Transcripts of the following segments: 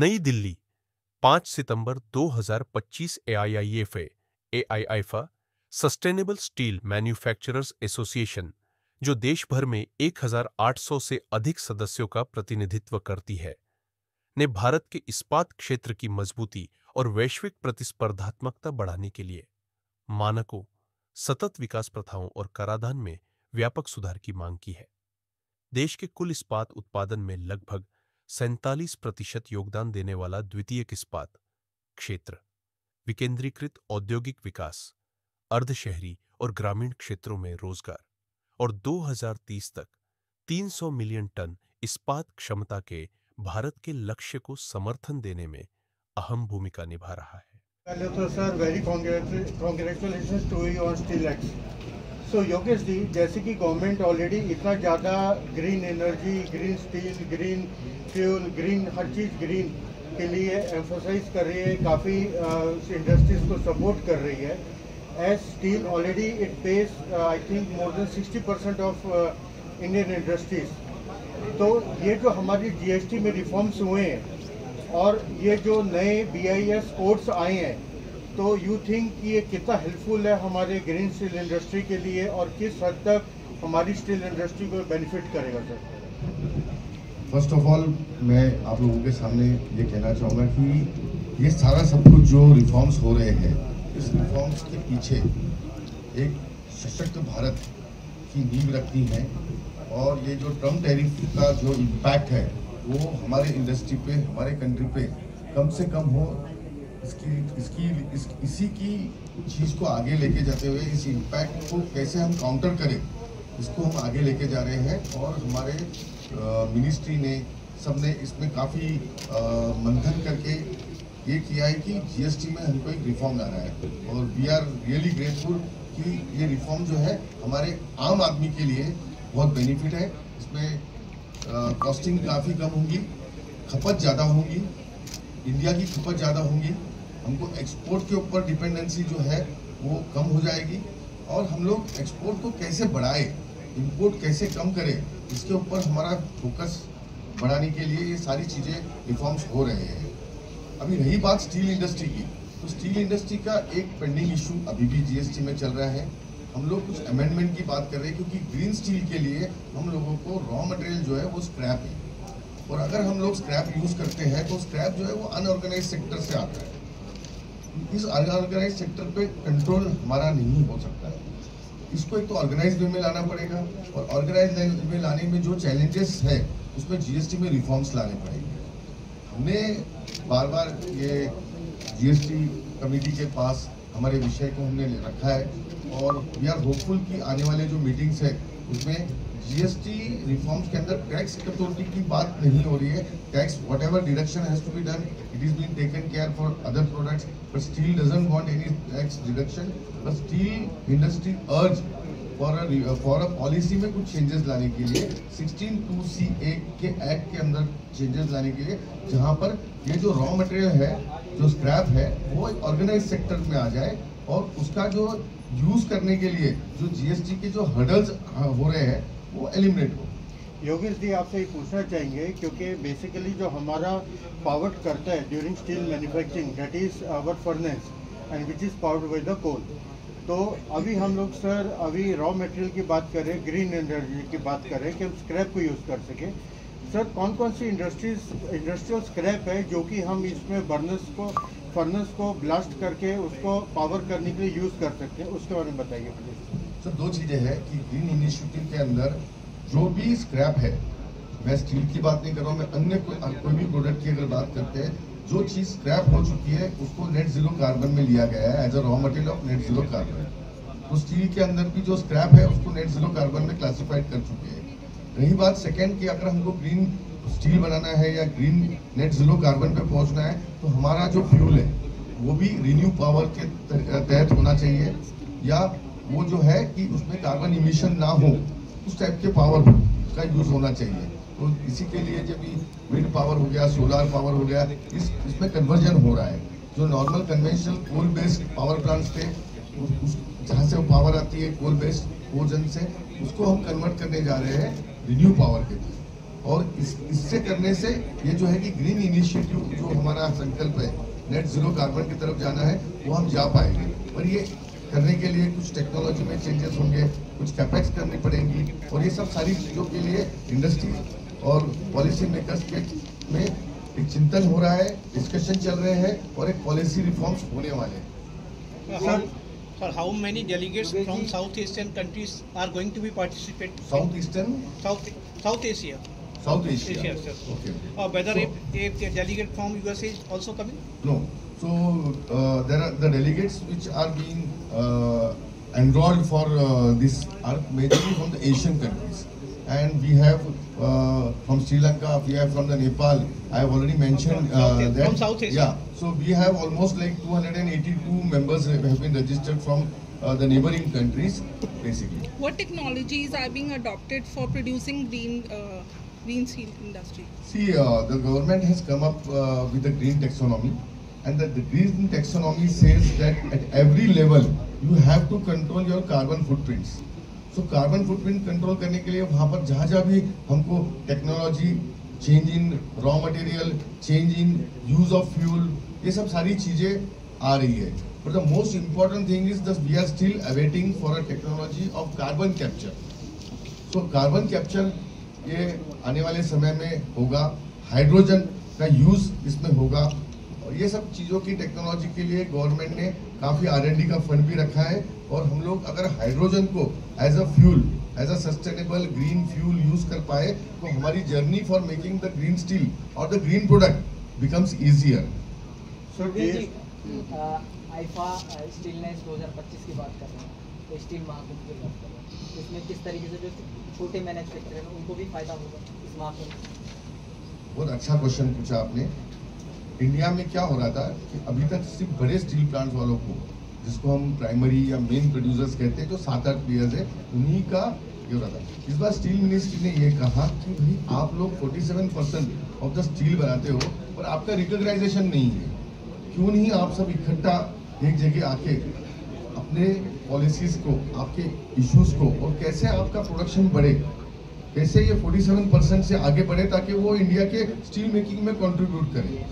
नई दिल्ली 5 सितंबर 2025 AIIFA sustainable steel manufacturers association, जो देश भर में 1800 से अधिक सदस्यों का प्रतिनिधित्व करती है, ने भारत के इस्पात क्षेत्र की मजबूती और वैश्विक प्रतिस्पर्धात्मकता बढ़ाने के लिए मानकों, सतत विकास प्रथाओं और कराधान में व्यापक सुधार की मांग की है। देश के कुल इस्पात उत्पादन में लगभग 47% योगदान देने वाला द्वितीयक इस्पात क्षेत्र विकेंद्रीकृत औद्योगिक विकास, अर्धशहरी और ग्रामीण क्षेत्रों में रोजगार और 2030 तक 300 मिलियन टन इस्पात क्षमता के भारत के लक्ष्य को समर्थन देने में अहम भूमिका निभा रहा है। पहले तो sir very congratulations to you on steel act. So Yogesh ji, जैसे कि गवर्नमेंट ऑलरेडी इतना ज़्यादा green energy, green steel, green fuel, green हर चीज़ ग्रीन के लिए एम्फोसाइज कर रही है, काफ़ी इंडस्ट्रीज को सपोर्ट कर रही है। As steel already it pays I think more than 60% of Indian industries. तो ये जो हमारी जीएसटी में रिफॉर्म्स हुए हैं और ये जो नए BIS कोड्स आए हैं, तो यू थिंक ये कितना हेल्पफुल है हमारे ग्रीन स्टील इंडस्ट्री के लिए और किस हद तक हमारी स्टील इंडस्ट्री को बेनिफिट करेगा सर? फर्स्ट ऑफ ऑल मैं आप लोगों के सामने ये कहना चाहूँगा कि ये सारा सब कुछ जो रिफॉर्म्स हो रहे हैं, इस रिफॉर्म्स के पीछे एक सशक्त भारत की नींव रखती है और ये जो ट्रम्प टैरिफ का जो इम्पैक्ट है वो हमारे इंडस्ट्री पे, हमारे कंट्री पे कम से कम हो, इसी की चीज़ को आगे लेके जाते हुए इस इम्पैक्ट को कैसे हम काउंटर करें, इसको हम आगे लेके जा रहे हैं। और हमारे मिनिस्ट्री ने, सबने इसमें काफ़ी मंथन करके ये किया है कि जीएसटी में हमको एक रिफॉर्म लाना है और वी आर रियली ग्रेटफुल कि ये रिफॉर्म जो है हमारे आम आदमी के लिए बहुत बेनिफिट है। इसमें कॉस्टिंग काफ़ी कम होगी, खपत ज़्यादा होगी, इंडिया की खपत ज़्यादा होगी, हमको एक्सपोर्ट के ऊपर डिपेंडेंसी जो है वो कम हो जाएगी और हम लोग एक्सपोर्ट को कैसे बढ़ाए, इंपोर्ट कैसे कम करें, इसके ऊपर हमारा फोकस बढ़ाने के लिए ये सारी चीज़ें रिफॉर्म्स हो रहे हैं। अभी रही बात स्टील इंडस्ट्री की, तो स्टील इंडस्ट्री का एक पेंडिंग इशू अभी भी जीएसटी में चल रहा है। हम लोग कुछ अमेंडमेंट की बात कर रहे हैं क्योंकि ग्रीन स्टील के लिए हम लोगों को रॉ मटेरियल जो है वो स्क्रैप है और अगर हम लोग स्क्रैप यूज़ करते हैं तो स्क्रैप जो है वो अनऑर्गेनाइज सेक्टर से आता है। इस अनऑर्गेनाइज सेक्टर पे कंट्रोल हमारा नहीं हो सकता है, इसको एक तो ऑर्गेनाइज वे में लाना पड़ेगा और ऑर्गेनाइज में लाने में जो चैलेंजेस है उसमें जीएसटी में रिफॉर्म्स लाने पड़ेंगे। हमने बार बार ये जीएसटी कमेटी के पास हमारे विषय को हमने रखा है और वी आर होपफुल कि आने वाले जो मीटिंग्स है उसमें जीएसटी रिफॉर्म्स के अंदर टैक्स कटौती की बात नहीं हो रही है। Tax whatever deduction has to be done, it is been taken care for other products, but steel doesn't want any tax deduction. But steel industry urge for a policy में कुछ changes लाने के लिए 16(2)(c) के act के अंदर changes लाने के लिए, जहां पर ये जो रॉ मटेरियल है, जो स्क्रैप है, वो एक ऑर्गेनाइज सेक्टर में आ जाए और उसका जो यूज करने के लिए जो जीएसटी के जो हर्डल्स हो रहे हैं वो एलिमिनेट हो। योगेश जी, आपसे ये पूछना चाहेंगे क्योंकि बेसिकली जो हमारा पावर करता है during steel manufacturing, that is our furnace and which is powered by the coal. तो अभी हम लोग सर अभी रॉ मटेरियल की बात कर रहे हैं, ग्रीन एनर्जी की बात कर रहे हैं कि हम स्क्रैप को यूज़ कर सकें। सर कौन कौन सी इंडस्ट्रियल स्क्रैप है जो कि हम इसमें फर्नेस को ब्लास्ट करके उसको पावर करने के लिए यूज़ कर सकते हैं, उसके बारे में बताइए प्लीज़। सर दो चीज़ें हैं कि ग्रीन इनिशिएटिव के अंदर जो भी स्क्रैप है, मैं स्टील की बात नहीं कर रहा हूँ, मैं अन्य कोई भी प्रोडक्ट की अगर बात करते हैं, जो चीज़ स्क्रैप हो चुकी है उसको नेट जीरो कार्बन में लिया गया है as a raw material of net zero carbon. तो स्टील के अंदर भी जो स्क्रैप है उसको नेट जीरो कार्बन में क्लासिफाइड कर चुके हैं। रही बात सेकेंड की, अगर हमको ग्रीन स्टील बनाना है या ग्रीन नेट जीरो कार्बन पे पहुंचना है तो हमारा जो फ्यूल है वो भी रिन्यू पावर के तहत होना चाहिए, या वो जो है कि उसमें कार्बन इमिशन ना हो, उस टाइप के पावर का यूज होना चाहिए। तो इसी के लिए जब विंड पावर हो गया, सोलार पावर हो गया, इसमें कन्वर्जन हो रहा है। जो normal conventional coal based power plants थे, जहाँ से वो पावर आती है कोल बेस्ड कोजन से, उसको हम कन्वर्ट करने जा रहे हैं रिन्यू पावर के लिए। और इससे करने से ये जो है कि ग्रीन इनिशिएटिव जो हमारा संकल्प है नेट जीरो कार्बन की तरफ जाना है वो हम जा पाएंगे। पर ये करने के लिए कुछ टेक्नोलॉजी में चेंजेस होंगे, कुछ कैपेक्स करनी पड़ेंगी और ये सब सारी चीज़ों के लिए इंडस्ट्री और पॉलिसी मेकर्स के में एक चिंतन हो रहा है, डिस्कशन चल रहे हैं और एक पॉलिसी रिफॉर्म्स होने वाले हैं। Sir, how many delegates from South Asian countries are going to be participate? South Eastern? South Asia. South Asia. Asia, sir. Okay. Whether So, if a delegate from USA is also coming? No. So there are the delegates which are being enrolled for this are majorly from the Asian countries, and we have from Sri Lanka, we have from the Nepal. I have already mentioned that. From South Asia. Yeah. So we have almost like 282 members have been registered from the neighboring countries, basically. What technologies are being adopted for producing green steel industry? See, the government has come up with the green taxonomy, and the green taxonomy says that at every level you have to control your carbon footprints. So carbon footprint control करने के लिए वहाँ पर जहाँ भी हमको technology, change in raw material, change in use of fuel, ये सब सारी चीजें आ रही है. But the most important thing is that we are still awaiting for a technology of carbon capture. So carbon capture ये आने वाले समय में होगा, हाइड्रोजन का यूज इसमें होगा और ये सब चीज़ों की टेक्नोलॉजी के लिए गवर्नमेंट ने काफ़ी R&D का फंड भी रखा है और हम लोग अगर हाइड्रोजन को as a fuel, as a sustainable green fuel use कर पाए तो हमारी journey for making the green steel और the green product becomes easier. So आईफा स्टीलनेस 2025 की बात कर रहे हैं, तो स्टील महाकुंभ की बात कर रहे हैं, इसमें किस तरीके से जो छोटे मैन्युफैक्चरर हैं उनको भी फायदा होगा इस महाकुंभ? बहुत अच्छा क्वेश्चन पूछा आपने. इंडिया में क्या हो रहा था कि अभी तक सिर्फ बड़े स्टील प्लांट वालों को, जिसको हम प्राइमरी या मेन प्रोड्यूसर्स कहते हैं, जो 7-8 प्लेयर्स है, उन्हीं का ये हो रहा था. इस बार स्टील मिनिस्ट्री ने ये कहा कि भाई आप लोग 47% ऑफ द स्टील बनाते हो पर आपका रिकॉग्नाइजेशन नहीं है, क्यों नहीं आप सब इकट्ठा एक जगह आके अपने पॉलिसीज को, आपके इश्यूज को और कैसे आपका प्रोडक्शन बढ़े, कैसे ये 47% से आगे बढ़े ताकि वो इंडिया के स्टील मेकिंग में कंट्रीब्यूट करे,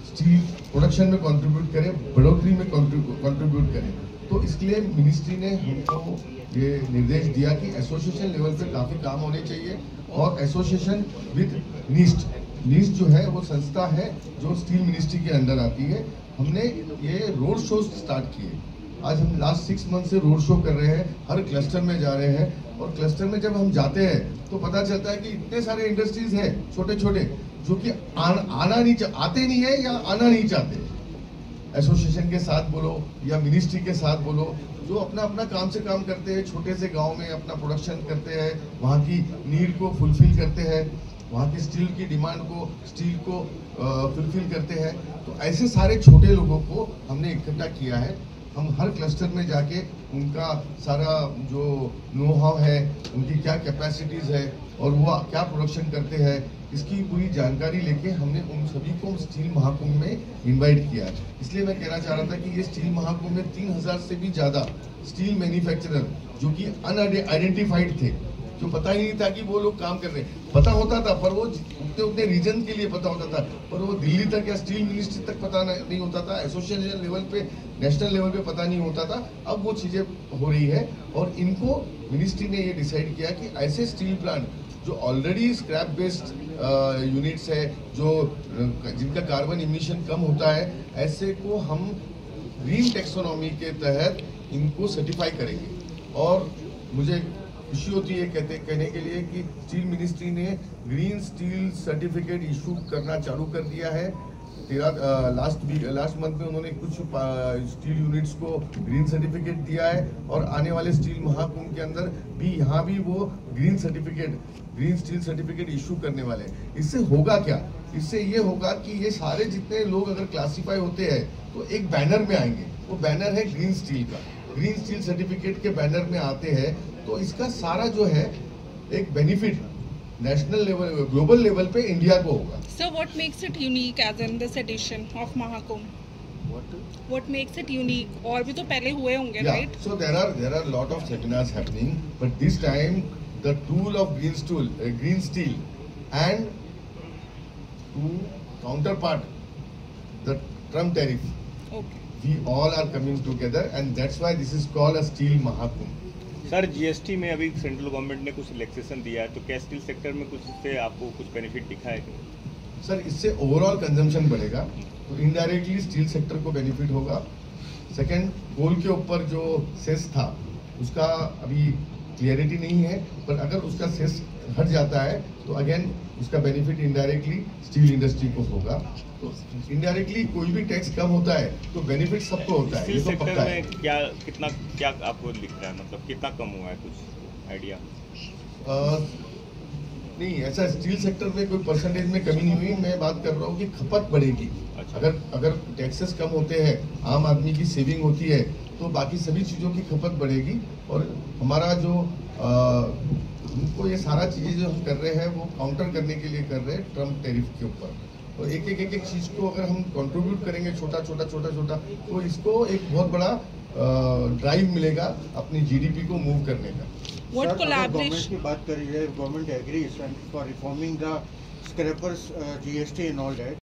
स्टील प्रोडक्शन में कंट्रीब्यूट करे, बढ़ोतरी में कंट्रीब्यूट करे. तो इसलिए मिनिस्ट्री ने हमको ये निर्देश दिया कि एसोसिएशन लेवल पे काफ़ी काम होने चाहिए और एसोसिएशन विद निस्ट जो है वो संस्था है जो स्टील मिनिस्ट्री के अंडर आती है. हमने ये रोड शो स्टार्ट किए. आज हम लास्ट 6 मंथ से रोड शो कर रहे हैं, हर क्लस्टर में जा रहे हैं और क्लस्टर में जब हम जाते हैं तो पता चलता है कि इतने सारे इंडस्ट्रीज हैं छोटे छोटे जो कि आते नहीं है या आना नहीं चाहते. एसोसिएशन के साथ बोलो या मिनिस्ट्री के साथ बोलो, जो अपना अपना काम से काम करते हैं, छोटे से गांव में अपना प्रोडक्शन करते हैं, वहाँ की नीड को फुलफिल करते हैं, वहाँ की स्टील की डिमांड को, स्टील को फुलफिल करते हैं. तो ऐसे सारे छोटे लोगों को हमने इकट्ठा किया है. हम हर क्लस्टर में जाके उनका सारा जो नो हाउ है, उनकी क्या कैपेसिटीज़ है और वो क्या प्रोडक्शन करते हैं, इसकी पूरी जानकारी लेके हमने उन सभी को स्टील महाकुंभ में इनवाइट किया. इसलिए मैं कहना चाह रहा था कि ये स्टील महाकुंभ में 3000 से भी ज़्यादा स्टील मैन्युफैक्चरर जो कि अनआइडेंटिफाइड थे, जो पता ही नहीं था कि वो लोग काम कर रहे हैं. पता होता था पर वो उतने रीजन के लिए पता होता था, पर वो दिल्ली तक या स्टील मिनिस्ट्री तक पता नहीं होता था, एसोसिएशन लेवल पे, नेशनल लेवल पे पता नहीं होता था. अब वो चीज़ें हो रही है और इनको मिनिस्ट्री ने ये डिसाइड किया कि ऐसे स्टील प्लांट जो ऑलरेडी स्क्रैप बेस्ड यूनिट्स है, जो जिनका कार्बन इमिशन कम होता है, ऐसे को हम ग्रीन टैक्सोनॉमी के तहत इनको सर्टिफाई करेंगे. और मुझे खुशी होती है कहने के लिए कि स्टील मिनिस्ट्री ने ग्रीन स्टील सर्टिफिकेट इशू करना चालू कर दिया है. लास्ट मंथ में उन्होंने कुछ स्टील यूनिट्स को ग्रीन सर्टिफिकेट दिया है और आने वाले स्टील महाकुंभ के अंदर भी यहाँ भी वो ग्रीन स्टील सर्टिफिकेट इशू करने वाले हैं. इससे होगा क्या? इससे ये होगा कि ये सारे जितने लोग अगर क्लासीफाई होते हैं तो एक बैनर में आएंगे. वो बैनर है ग्रीन स्टील का. ग्रीन स्टील सर्टिफिकेट के बैनर में आते हैं तो इसका सारा जो है एक benefit national level, global level पे इंडिया को होगा. So what makes it unique as in this edition of Mahakumbh? What makes it unique? और भी तो पहले हुए होंगे, right? So there are lot of seminars happening, but this time the tool of green steel and to counterpart the Trump tariff. Okay. We all are coming together and that's why this is called a Steel Mahakumbh. Sir GST में अभी central government ने कुछ relaxation दिया है, तो क्या steel sector में कुछ इससे आपको कुछ बेनिफिट दिखा है क्या? सर इससे ओवरऑल कंजम्पशन बढ़ेगा तो इनडायरेक्टली स्टील सेक्टर को बेनिफिट होगा। सेकंड, कोल के ऊपर जो सेस था उसका अभी क्लियरिटी नहीं है, पर अगर उसका सेस हट जाता है तो अगेन उसका बेनिफिट इनडायरेक्टली स्टील इंडस्ट्री को होगा। तो इनडायरेक्टली कोई भी टैक्स कम होता है तो बेनिफिट सबको होता है, ये स्टील तो सेक्टर पक्का है। में क्या आपको दिख रहा है, मतलब कितना कम हुआ है, कुछ आइडिया? नहीं, ऐसा स्टील सेक्टर में कोई परसेंटेज में कमी नहीं हुई। मैं बात कर रहा हूँ कि खपत बढ़ेगी। अच्छा। अगर टैक्सेस कम होते हैं, आम आदमी की सेविंग होती है, तो बाकी सभी चीज़ों की खपत बढ़ेगी। और हमारा जो हमको ये सारा चीज़ें जो हम कर रहे हैं वो काउंटर करने के लिए कर रहे हैं ट्रम्प टैरिफ के ऊपर। और एक चीज़ को अगर हम कंट्रीब्यूट करेंगे छोटा छोटा तो इसको एक बहुत बड़ा ड्राइव मिलेगा अपनी जीडीपी को मूव करने का। What Sir, collaboration? गवर्नमेंट की बात करी जाए, government agrees for reforming the scrapers GST and all that,